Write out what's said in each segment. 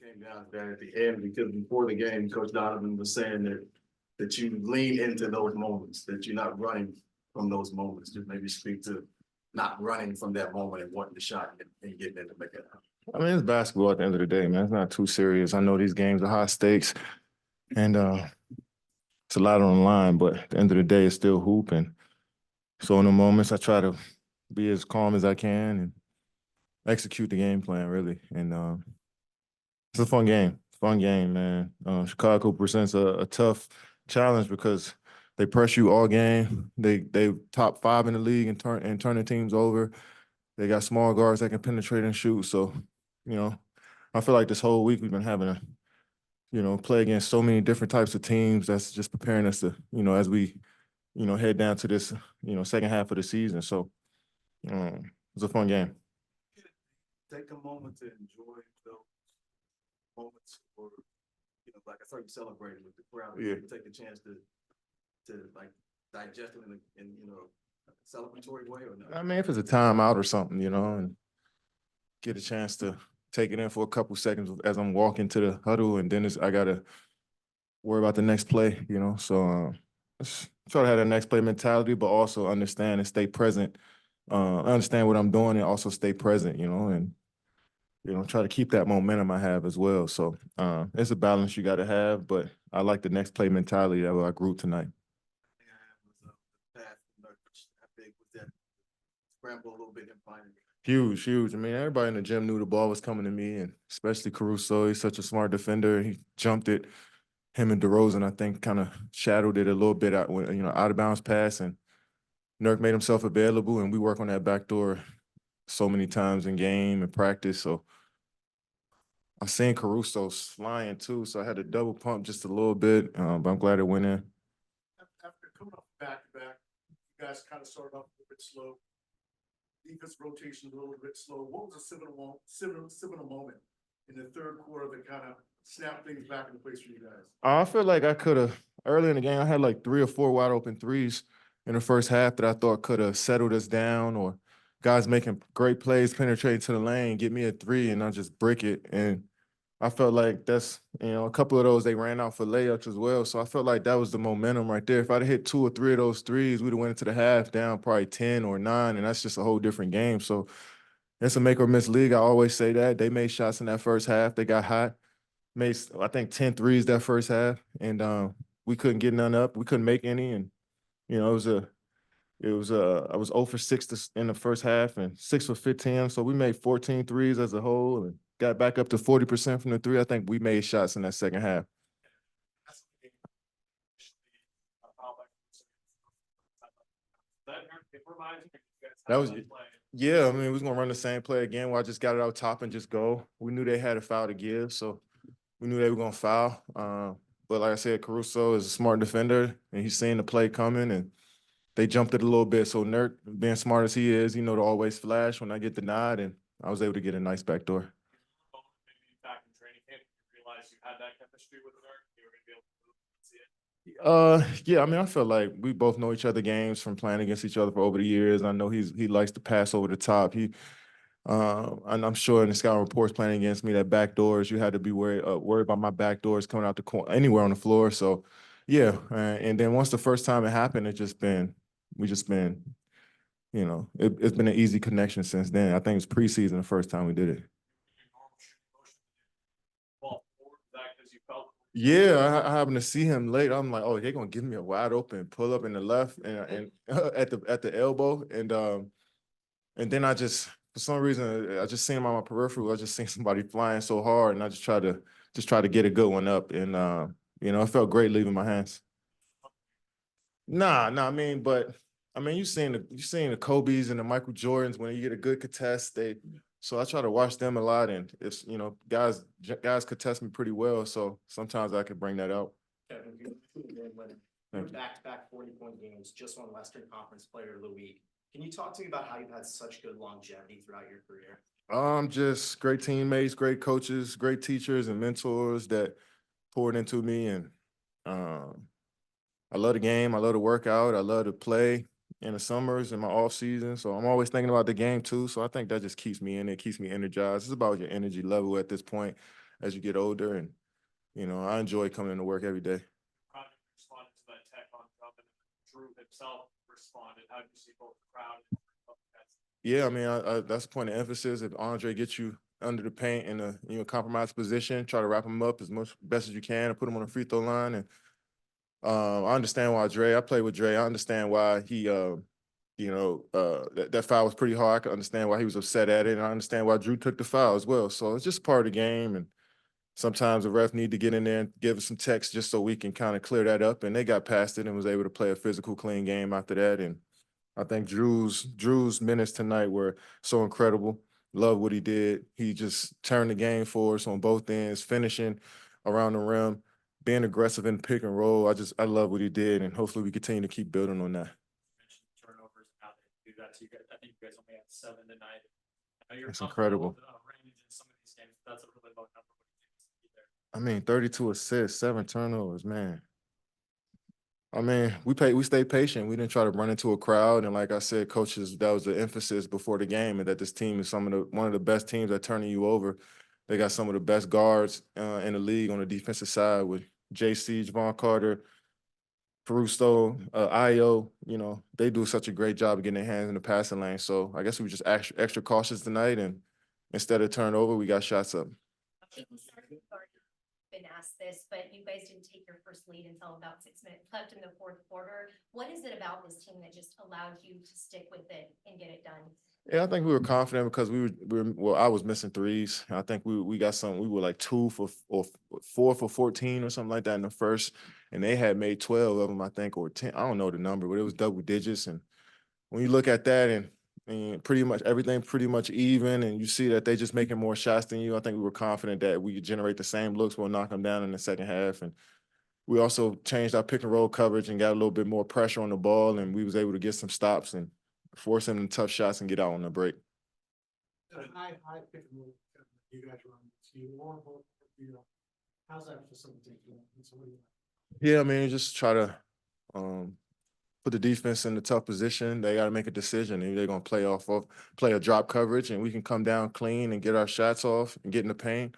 it came down to that at the end, because before the game, Coach Donovan was saying that you lean into those moments, that you're not running from those moments. Just maybe speak to not running from that moment and wanting the shot and getting it to make it happen. I mean, it's basketball at the end of the day, man. It's not too serious. I know these games are high stakes, and it's a lot on the line, but at the end of the day, it's still hooping. So in the moments, I try to be as calm as I can and execute the game plan, really. And it's a fun game. Fun game, man. Chicago presents a tough challenge because they press you all game. They top 5 in the league and turning teams over. They got small guards that can penetrate and shoot. So, I feel like this whole week we've been having to, play against so many different types of teams. That's just preparing us to, as we, head down to this, second half of the season. So, it's a fun game. Take a moment to enjoy those moments, or like I saw you celebrating with the crowd. Yeah. Take a chance to like digest it in a celebratory way, or not? I mean, if it's a timeout or something, and get a chance to take it in for a couple seconds as I'm walking to the huddle, and then I got to worry about the next play, So just try to have that next play mentality, but also understand and stay present. Understand what I'm doing and also stay present, and try to keep that momentum I have as well. So it's a balance you got to have, but I like the next play mentality that I grew tonight. How big was that scramble a little bit in finding it? Huge, huge. I mean, everybody in the gym knew the ball was coming to me, and especially Caruso. He's such a smart defender. He jumped it. Him and DeRozan, I think, kind of shadowed it a little bit out of bounds pass, and Nurk made himself available, and we work on that backdoor so many times in game and practice. So I've seen Caruso flying too, so I had to double pump just a little bit, but I'm glad it went in. After coming off back-to-back, you guys kind of started off a little bit slow. Defense rotation a little bit slow. What was a seminal moment in the third quarter that kind of snapped things back into place for you guys? I feel like I could have, early in the game, I had like 3 or 4 wide open threes in the first half that I thought could have settled us down, or guys making great plays, penetrating to the lane, get me a 3, and I just brick it. And I felt like that's, a couple of those they ran out for layups as well. So I felt like that was the momentum right there. If I'd hit 2 or 3 of those threes, we'd have went into the half down probably 10 or 9, and that's just a whole different game. So it's a make or miss league. I always say that. They made shots in that first half. They got hot. Made, I think, 10 threes that first half, and we couldn't get none up. We couldn't make any, and I was 0 for 6 in the first half and 6 for 15. So we made 14 threes as a whole and got back up to 40% from the 3. I think we made shots in that second half. That was, yeah, I mean, we was going to run the same play again where I just got it out top and just go. We knew they had a foul to give, so we knew they were going to foul. But like I said, Caruso is a smart defender, and he's seen the play coming, and they jumped it a little bit. So Nurk, being smart as he is, to always flash when I get the nod, and I was able to get a nice backdoor. Maybe back in training camp, you realized you had that chemistry with Nurk, you were going to be able to move and see it? Yeah, I mean, I feel like we both know each other games from playing against each other for over the years. I know he likes to pass over the top. And I'm sure in the scouting reports playing against me that backdoors, you had to be worried about my backdoors coming out the corner anywhere on the floor. So, yeah, and then once the first time it happened, it's been it's been an easy connection since then. I think it's preseason the first time we did it. Yeah, I happened to see him late. I'm like, oh, they're gonna give me a wide open pull up in the left and at the elbow, and then I just, for some reason, I just seen him on my peripheral. I just seen somebody flying so hard, and I just tried to get a good one up, and it felt great leaving my hands. Nah, I mean, you seen the Kobe's and the Michael Jordans when you get a good contest. So I try to watch them a lot, and it's guys contest me pretty well. So sometimes I could bring that out. Back-to-back 40-point games, just won Western Conference Player of the Week. Can you talk to me about how you've had such good longevity throughout your career? Just great teammates, great coaches, great teachers and mentors that poured into me, and I love the game. I love to work out. I love to play in the summers and my off season. So I'm always thinking about the game too. So I think that just keeps me in it, keeps me energized. It's about your energy level at this point as you get older. And, I enjoy coming to work every day. Crowd responded to that tech on Drummond, and Drew himself responded. How do you see both the crowd and the guys? Yeah, I mean, that's the point of emphasis. If Andre gets you under the paint in a compromised position, try to wrap him up as best as you can and put him on the free throw line. And I understand why I played with Dre. I understand why he, that foul was pretty hard. I can understand why he was upset at it. And I understand why Drew took the foul as well. So it's just part of the game. And sometimes the ref need to get in there and give us some text just so we can kind of clear that up. And they got past it and was able to play a physical, clean game after that. And I think Drew's minutes tonight were so incredible. Love what he did. He just turned the game for us on both ends, finishing around the rim, being aggressive in pick and roll. I love what he did, and hopefully we continue to keep building on that. Mentioned turnovers and how they do that. So I think you guys only had 7 tonight. I know you're That's comfortable incredible. with, range in some of these games. But that's a really low number. What do you think is key there? I mean, 32 assists, 7 turnovers, man. I mean, we stayed patient. We didn't try to run into a crowd. And like I said, coaches, that was the emphasis before the game, and that this team is one of the best teams at turning you over. They got some of the best guards in the league on the defensive side with JC, Javon Carter, Caruso, Io. They do such a great job of getting their hands in the passing lane. So I guess we were just extra cautious tonight, and instead of turnover, we got shots up. Sorry, you've already been asked this, but you guys didn't take your first lead until about 6 minutes left in the fourth quarter. What is it about this team that just allowed you to stick with it and get it done? Yeah, I think we were confident because well, I was missing threes. I think we got some. We were like 2 for or 4 for 14 or something like that in the first, and they had made 12 of them, I think, or 10. I don't know the number, but it was double digits. And when you look at that and pretty much everything pretty much even, and you see that they just making more shots than you, I think we were confident that we could generate the same looks. We'll knock them down in the second half. And we also changed our pick and roll coverage and got a little bit more pressure on the ball, and we was able to get some stops and force them to tough shots and get out on the break. High pick and roll, you guys run, so you want to, how's that facilitating? Yeah, I mean, just try to put the defense in a tough position. They got to make a decision. Either they're going to play a drop coverage, and we can come down clean and get our shots off and get in the paint,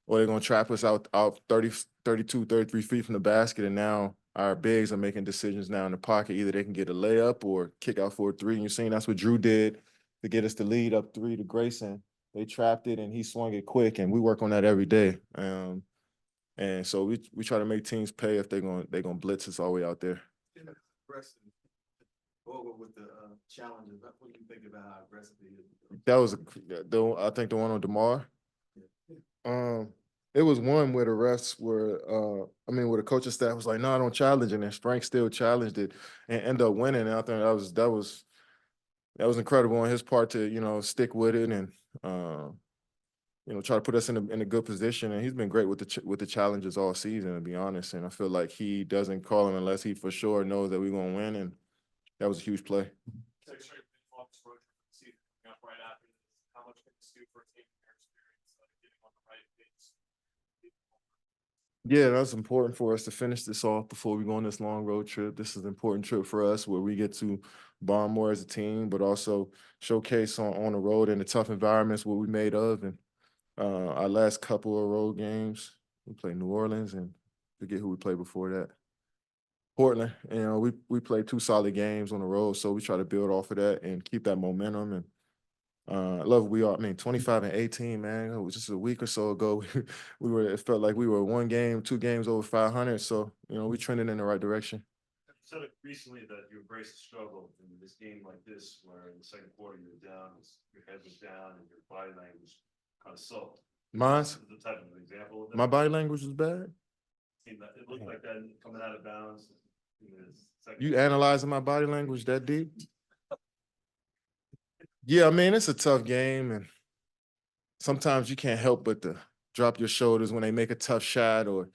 or they're going to trap us out 30, 32, 33 feet from the basket, and now our bigs are making decisions now in the pocket. Either they can get a layup or kick out for a 3. And you're seeing that's what Drew did to get us the lead up 3 to Grayson. They trapped it, and he swung it quick, and we work on that every day. And so we try to make teams pay if they're gonna blitz us all the way out there. Aggressive. Over with the challenges. What do you think about how aggressive he is? That was I think the one on DeMar. It was one where the refs were, where the coaching staff was like, "No, I don't challenge," and then Frank still challenged it and ended up winning. And I think that was incredible on his part to stick with it and try to put us in a good position. And he's been great with the challenges all season, to be honest. And I feel like he doesn't call him unless he for sure knows that we're gonna win. And that was a huge play. Right after this, how much can this do for a team in their experience, getting on the right pace? Yeah, that's important for us to finish this off before we go on this long road trip. This is an important trip for us where we get to bond more as a team, but also showcase on the road in the tough environments what we made of. And our last couple of road games, we played New Orleans and forget who we played before that. Portland. We played 2 solid games on the road, so we try to build off of that and keep that momentum. And I love we are. I mean, 25-18, man. It was just a week or so ago. It felt like we were 1 game, 2 games over 500. So we trending in the right direction. You said it recently that you embrace the struggle in this game like this, where in the second quarter you were down, your head was down, and your body language kind of sulked. Mine's This is the type of example of that. my body language was bad. It looked like that coming out of bounds. You analyzing my body language that deep? Yeah, I mean, it's a tough game, and sometimes you can't help but to drop your shoulders when they make a tough shot or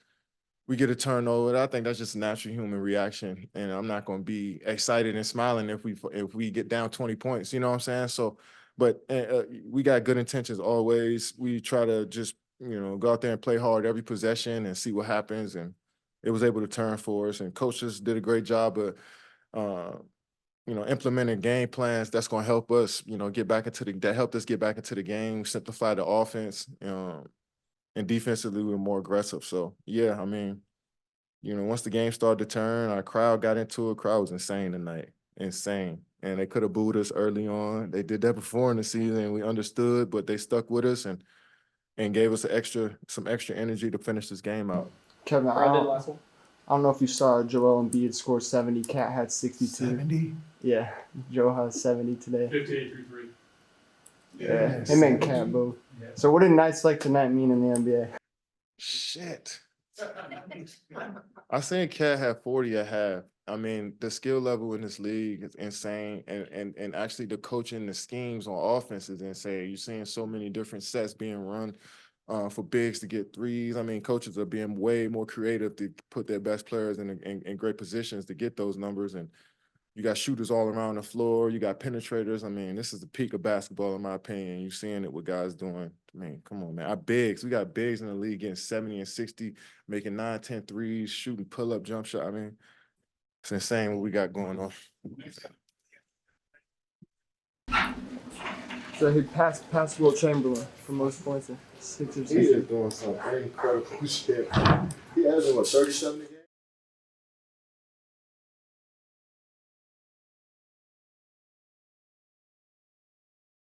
we get a turnover. I think that's just a natural human reaction, and I'm not going to be excited and smiling if we get down 20 points. You know what I'm saying? So, but we got good intentions always. We try to just go out there and play hard every possession and see what happens, and it was able to turn for us. And coaches did a great job of implementing game plans that's going to help us, that helped us get back into the game, simplify the offense. and defensively we were more aggressive. So yeah, I mean, once the game started to turn, our crowd got into it. Crowd was insane tonight, insane. And they could have booed us early on. They did that before in the season, and we understood, but they stuck with us and gave us some extra energy to finish this game out. Kevin, I don't know if you saw Joel Embiid score 70. Cat had 62. 70? Yeah, Joel has 70 today. 58 through 3. Yeah, him and Cat both. So what did nights like tonight mean in the NBA? Shit. I seen Cat have 40 at half. I mean, the skill level in this league is insane. And actually the coaching, the schemes on offense is insane. You're seeing so many different sets being run for bigs to get threes. I mean, coaches are being way more creative to put their best players in great positions to get those numbers. And you got shooters all around the floor. You got penetrators. I mean, this is the peak of basketball, in my opinion. You're seeing it with guys doing. I mean, come on, man. Our bigs, we got bigs in the league getting 70 and 60, making 9, 10 threes, shooting pull-up jump shot. I mean, it's insane what we got going on. So he passed Will Chamberlain for most points in Sixers He's history. just doing some incredible shit. He has 37 again.